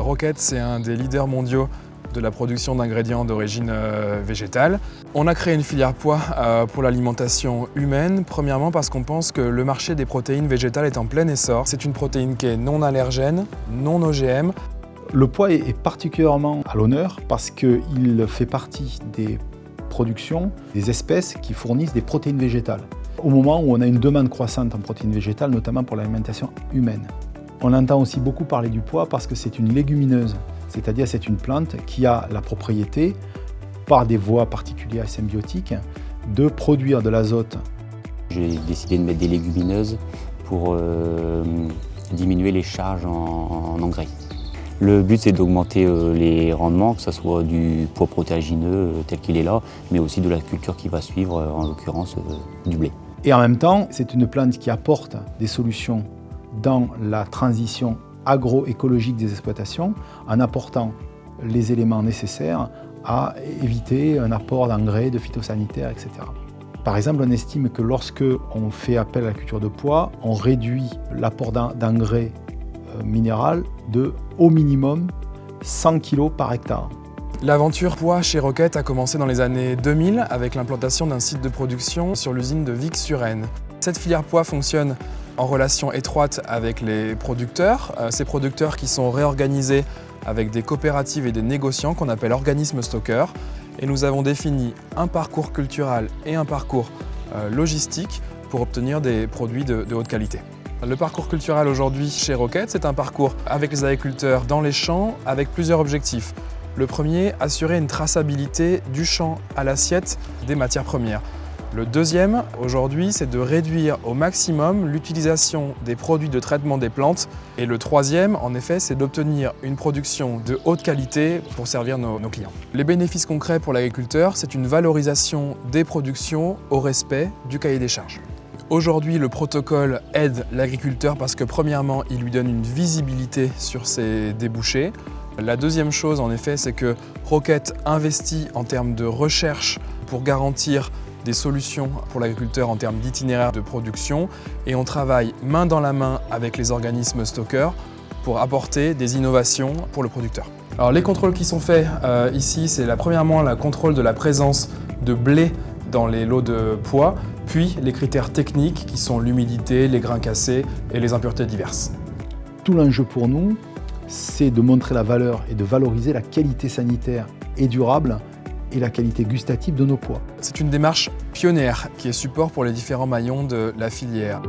Roquette, c'est un des leaders mondiaux de la production d'ingrédients d'origine végétale. On a créé une filière pois pour l'alimentation humaine, premièrement parce qu'on pense que le marché des protéines végétales est en plein essor. C'est une protéine qui est non allergène, non OGM. Le pois est particulièrement à l'honneur parce qu'il fait partie des productions, des espèces qui fournissent des protéines végétales. Au moment où on a une demande croissante en protéines végétales, notamment pour l'alimentation humaine. On entend aussi beaucoup parler du pois parce que c'est une légumineuse, c'est-à-dire c'est une plante qui a la propriété, par des voies particulières et symbiotiques, de produire de l'azote. J'ai décidé de mettre des légumineuses pour diminuer les charges en engrais. Le but, c'est d'augmenter les rendements, que ce soit du pois protéagineux tel qu'il est là, mais aussi de la culture qui va suivre, en l'occurrence du blé. Et en même temps, c'est une plante qui apporte des solutions dans la transition agroécologique des exploitations, en apportant les éléments nécessaires à éviter un apport d'engrais, de phytosanitaires, etc. Par exemple, on estime que lorsque on fait appel à la culture de pois, on réduit l'apport d'engrais minéral de, au minimum, 100 kg par hectare. L'aventure pois chez Roquette a commencé dans les années 2000 avec l'implantation d'un site de production sur l'usine de Vic-sur-Aisne. Cette filière pois fonctionne en relation étroite avec les producteurs, ces producteurs qui sont réorganisés avec des coopératives et des négociants qu'on appelle organismes stockeurs. Et nous avons défini un parcours culturel et un parcours logistique pour obtenir des produits de haute qualité. Le parcours culturel aujourd'hui chez Roquette, c'est un parcours avec les agriculteurs dans les champs avec plusieurs objectifs. Le premier, assurer une traçabilité du champ à l'assiette des matières premières. Le deuxième, aujourd'hui, c'est de réduire au maximum l'utilisation des produits de traitement des plantes. Et le troisième, en effet, c'est d'obtenir une production de haute qualité pour servir nos clients. Les bénéfices concrets pour l'agriculteur, c'est une valorisation des productions au respect du cahier des charges. Aujourd'hui, le protocole aide l'agriculteur parce que premièrement, il lui donne une visibilité sur ses débouchés. La deuxième chose, en effet, c'est que Roquette investit en termes de recherche pour garantir des solutions pour l'agriculteur en termes d'itinéraire de production et on travaille main dans la main avec les organismes stockeurs pour apporter des innovations pour le producteur. Alors les contrôles qui sont faits ici, c'est premièrement le contrôle de la présence de blé dans les lots de pois, puis les critères techniques qui sont l'humidité, les grains cassés et les impuretés diverses. Tout l'enjeu pour nous, c'est de montrer la valeur et de valoriser la qualité sanitaire et durable et la qualité gustative de nos pois. C'est une démarche pionnière qui est support pour les différents maillons de la filière.